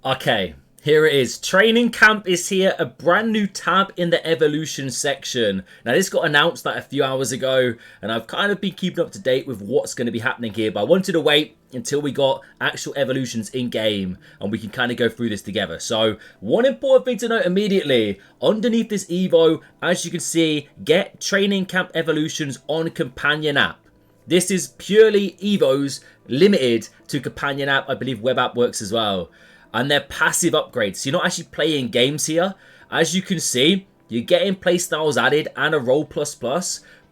Okay, here it is. Training Camp is here, a brand new tab in the Evolution section. Now, this got announced like a few hours ago, and I've kind of been keeping up to date with what's going to be happening here, but I wanted to wait until we got actual evolutions in-game, and we can kind of go through this together. So, one important thing to note immediately, underneath this Evo, as you can see, get Training Camp Evolutions on Companion app. This is purely Evos, limited to Companion app. I believe Web app works as well. And they're passive upgrades. So you're not actually playing games here. As you can see, you're getting playstyles added and a roll plus,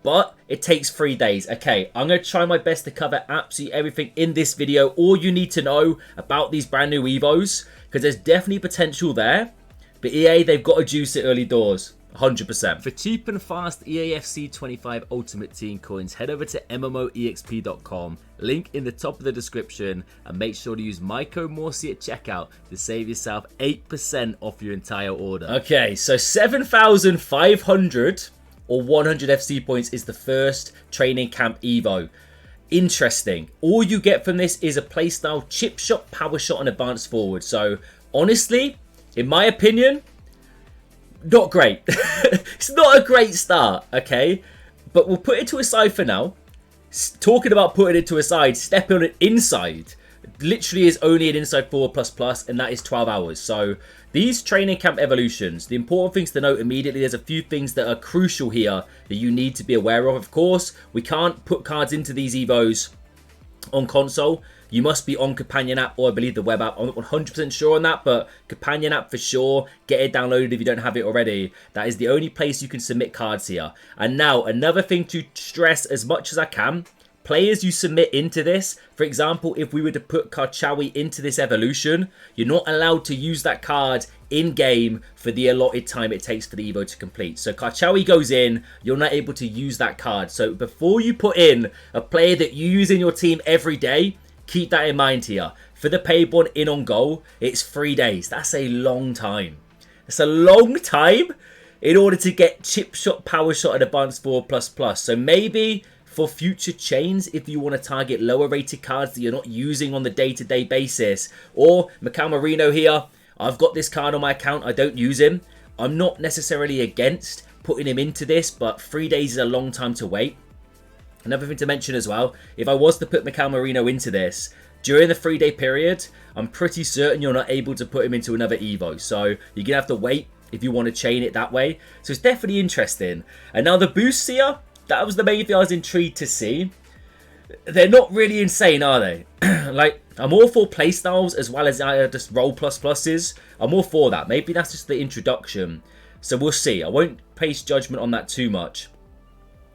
but it takes 3 days. Okay, I'm going to try my best to cover absolutely everything in this video. All you need to know about these brand new Evos, because there's definitely potential there. But EA, they've got to juice it early doors. 100%. For cheap and fast EAFC 25 Ultimate Team coins, head over to MMOEXP.com, link in the top of the description, and make sure to use my code Morsey at checkout to save yourself 8% off your entire order. Okay, so 7,500 or 100 FC points is the first Training Camp Evo. Interesting. All you get from this is a playstyle chip shot, power shot, and advance forward. So, honestly, in my opinion, not great. It's not a great start, okay? But we'll put it to a side for now. Talking about putting it to a side, step on it inside. Literally is only an inside 4++, and that is 12 hours. So these Training Camp Evolutions, the important things to note immediately, there's a few things that are crucial here that you need to be aware of. Of course, we can't put cards into these Evos on console. You must be on Companion app, or I believe the web app. I'm not 100% sure on that, but Companion app for sure. Get it downloaded if you don't have it already. That is the only place you can submit cards here. And now, another thing to stress as much as I can. Players you submit into this, for example, if we were to put Karchawi into this evolution, you're not allowed to use that card in-game for the allotted time it takes for the Evo to complete. So Karchawi goes in, you're not able to use that card. So before you put in a player that you use in your team every day, keep that in mind here. For the paid one in on goal, it's 3 days. That's a long time. It's a long time in order to get chip shot, power shot, and advanced 4++. So maybe for future chains, if you want to target lower rated cards that you're not using on the day-to-day basis. Or Mikal Marino here, I've got this card on my account, I don't use him. I'm not necessarily against putting him into this, but 3 days is a long time to wait. Another thing to mention as well, if I was to put Mikal Marino into this, during the 3 day period, I'm pretty certain you're not able to put him into another Evo. So you're going to have to wait if you want to chain it that way. So it's definitely interesting. And now the boosts here, that was the main thing I was intrigued to see. They're not really insane, are they? Like, I'm all for playstyles as well as just roll pluses. I'm all for that. Maybe that's just the introduction. So we'll see. I won't place judgment on that too much.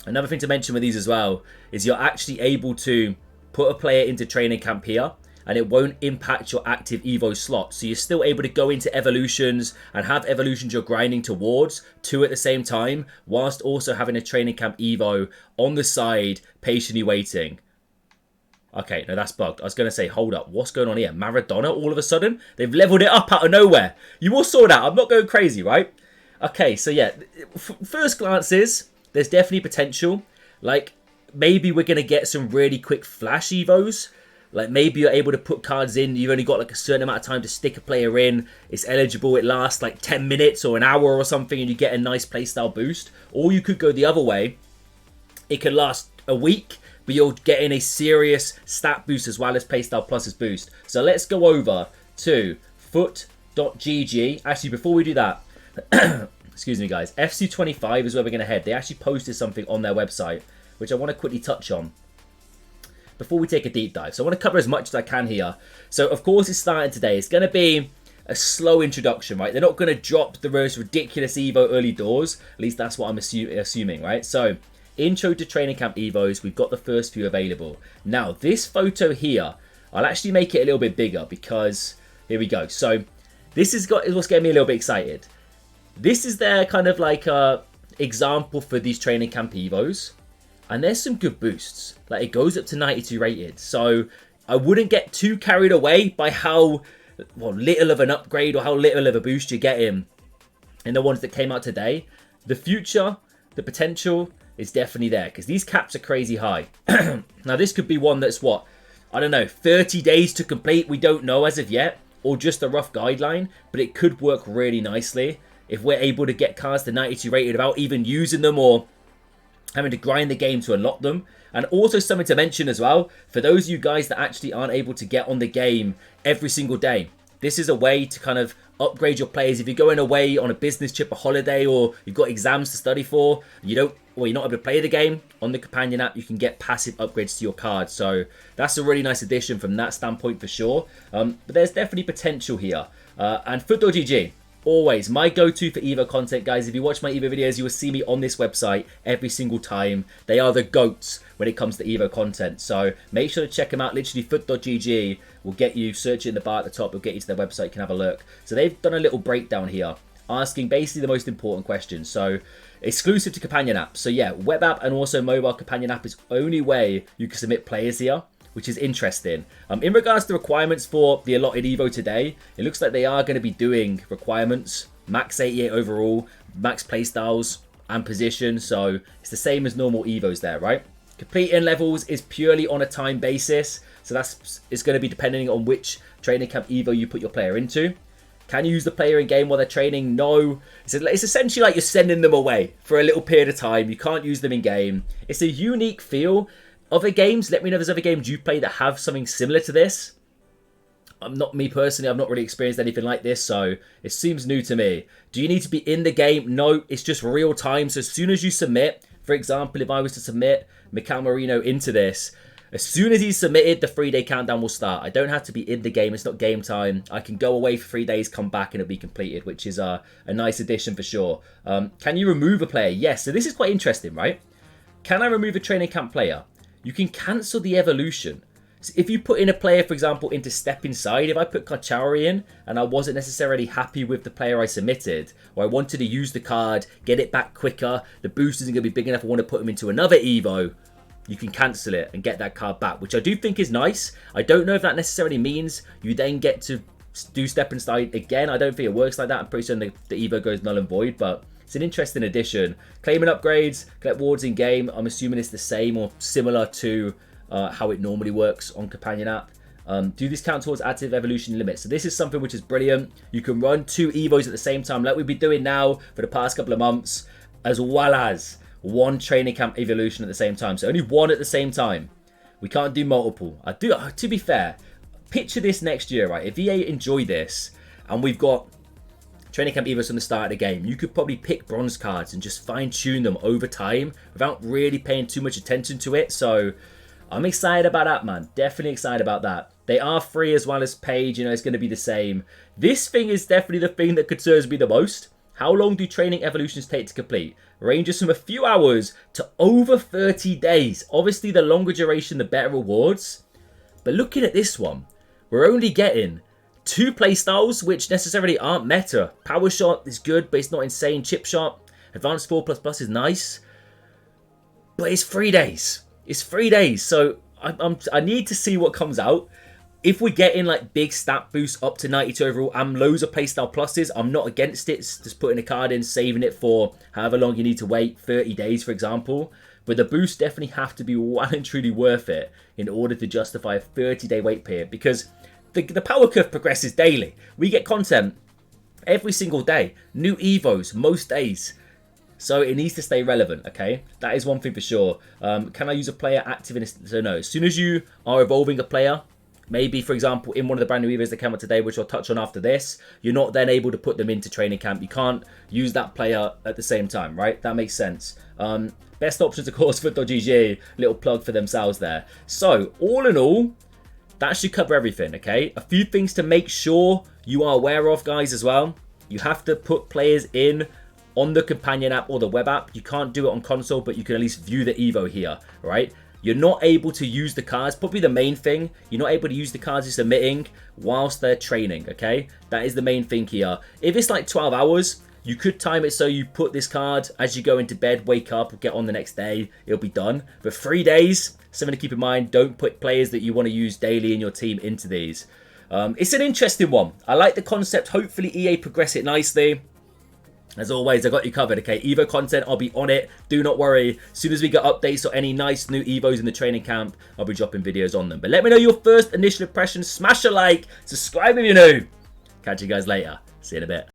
Another thing to mention with these as well is you're actually able to put a player into Training Camp here, and it won't impact your active Evo slot. So you're still able to go into evolutions and have evolutions you're grinding towards, 2 at the same time, whilst also having a Training Camp Evo on the side, patiently waiting. Okay, no, that's bugged. I was going to say, hold up, what's going on here? Maradona all of a sudden? They've leveled it up out of nowhere. You all saw that. I'm not going crazy, right? Okay, so yeah, first glances, there's definitely potential. Like, maybe we're going to get some really quick flash Evos. Like, maybe you're able to put cards in. You've only got like a certain amount of time to stick a player in. It's eligible. It lasts like 10 minutes or an hour or something, and you get a nice playstyle boost. Or you could go the other way. It could last a week, but you're getting a serious stat boost as well as playstyle pluses boost. So let's go over to foot.gg. Actually, before we do that, excuse me, guys. FC25 is where we're going to head. They actually posted something on their website, which I want to quickly touch on before we take a deep dive. So I want to cover as much as I can here. So, of course, it's starting today. It's going to be a slow introduction, right? They're not going to drop the most ridiculous Evo early doors. At least that's what I'm assuming, right? So, intro to Training Camp Evos. We've got the first few available. Now, this photo here, I'll actually make it a little bit bigger because, here we go. So, this is what's getting me a little bit excited. This is their kind of like example for these Training Camp Evos. And there's some good boosts. Like, it goes up to 92 rated. So I wouldn't get too carried away by how little of an upgrade or how little of a boost you're getting in the ones that came out today. The future, the potential is definitely there because these caps are crazy high. Now, this could be one that's I don't know, 30 days to complete. We don't know as of yet. or just a rough guideline, but it could work really nicely if we're able to get cards to 92 rated without even using them or having to grind the game to unlock them. And also something to mention as well, for those of you guys that actually aren't able to get on the game every single day, this is a way to kind of upgrade your players. If you're going away on a business trip, a holiday, or you've got exams to study for, you're not able to play the game, on the companion app, you can get passive upgrades to your cards. So that's a really nice addition from that standpoint for sure. But there's definitely potential here. And Foot.gg, always my go-to for Evo content, guys. If you watch my Evo videos, you will see me on this website every single time. They are the GOATs when it comes to Evo content. So make sure to check them out. Literally, Foot.gg will get you, search it in the bar at the top, will get you to their website, you can have a look. So they've done a little breakdown here, asking basically the most important questions. So exclusive to companion app. So yeah, web app and also mobile companion app is the only way you can submit players here, which is interesting. In regards to requirements for the allotted Evo today, it looks like they are going to be doing requirements, max 88 overall, max playstyles and position. So it's the same as normal Evos there, right? Completing levels is purely on a time basis. So it's going to be depending on which training camp Evo you put your player into. Can you use the player in game while they're training? No. It's essentially like you're sending them away for a little period of time. You can't use them in game. It's a unique feel. Other games, let me know if there's other games you play that have something similar to this. Me personally, I've not really experienced anything like this, so it seems new to me. Do you need to be in the game? No, it's just real time. So as soon as you submit, for example, if I was to submit Mikel Merino into this, as soon as he's submitted, the 3-day countdown will start. I don't have to be in the game. It's not game time. I can go away for 3 days, come back, and it'll be completed, which is a nice addition for sure. Can you remove a player? Yes. So this is quite interesting, right? Can I remove a training camp player? You can cancel the evolution. So if you put in a player, for example, into Step Inside, if I put Kachari in and I wasn't necessarily happy with the player I submitted, or I wanted to use the card, get it back quicker, the boost isn't going to be big enough, I want to put him into another Evo, you can cancel it and get that card back, which I do think is nice. I don't know if that necessarily means you then get to do Step Inside again. I don't think it works like that. I'm pretty certain the Evo goes null and void, but it's an interesting addition. Claiming upgrades, collect wards in game. I'm assuming it's the same or similar to how it normally works on companion app. Do this count towards active evolution limits? So this is something which is brilliant. You can run 2 Evos at the same time like we've been doing now for the past couple of months, as well as 1 training camp evolution at the same time. So only 1 at the same time. We can't do multiple. To be fair, picture this next year, right? If EA enjoy this and we've got Training Camp Evos from the start of the game, you could probably pick bronze cards and just fine-tune them over time without really paying too much attention to it. So I'm excited about that, man. Definitely excited about that. They are free as well as paid. You know, it's going to be the same. This thing is definitely the thing that concerns me the most. How long do training evolutions take to complete? Ranges from a few hours to over 30 days. Obviously, the longer duration, the better rewards. But looking at this one, we're only getting 2 playstyles, which necessarily aren't meta. Power Shot is good, but it's not insane. Chip Shot, Advanced 4++ is nice. But it's 3 days. It's 3 days. So I need to see what comes out. If we're getting like big stat boosts up to 92 overall and loads of playstyle pluses, I'm not against it. It's just putting a card in, saving it for however long you need to wait, 30 days for example. But the boosts definitely have to be well and truly worth it in order to justify a 30-day wait period, because the power curve progresses daily. We get content every single day. New Evos most days. So it needs to stay relevant, okay? That is one thing for sure. Can I use a player active in this? So no, as soon as you are evolving a player, maybe, for example, in one of the brand new Evos that came out today, which I'll touch on after this, you're not then able to put them into training camp. You can't use that player at the same time, right? That makes sense. Best options, of course, Foot.gg. Little plug for themselves there. So, all in all, that should cover everything, okay? A few things to make sure you are aware of, guys, as well. You have to put players in on the companion app or the web app. You can't do it on console, but you can at least view the Evo here, right? You're not able to use the cards, probably the main thing. You're not able to use the cards you're submitting whilst they're training, okay? That is the main thing here. If it's like 12 hours, you could time it so you put this card as you go into bed, wake up, or get on the next day, it'll be done. But 3 days, something to keep in mind, don't put players that you want to use daily in your team into these. It's an interesting one. I like the concept. Hopefully EA progress it nicely. As always, I got you covered, okay? Evo content, I'll be on it. Do not worry. As soon as we get updates or any nice new Evos in the training camp, I'll be dropping videos on them. But let me know your first initial impressions. Smash a like. Subscribe if you're new. Catch you guys later. See you in a bit.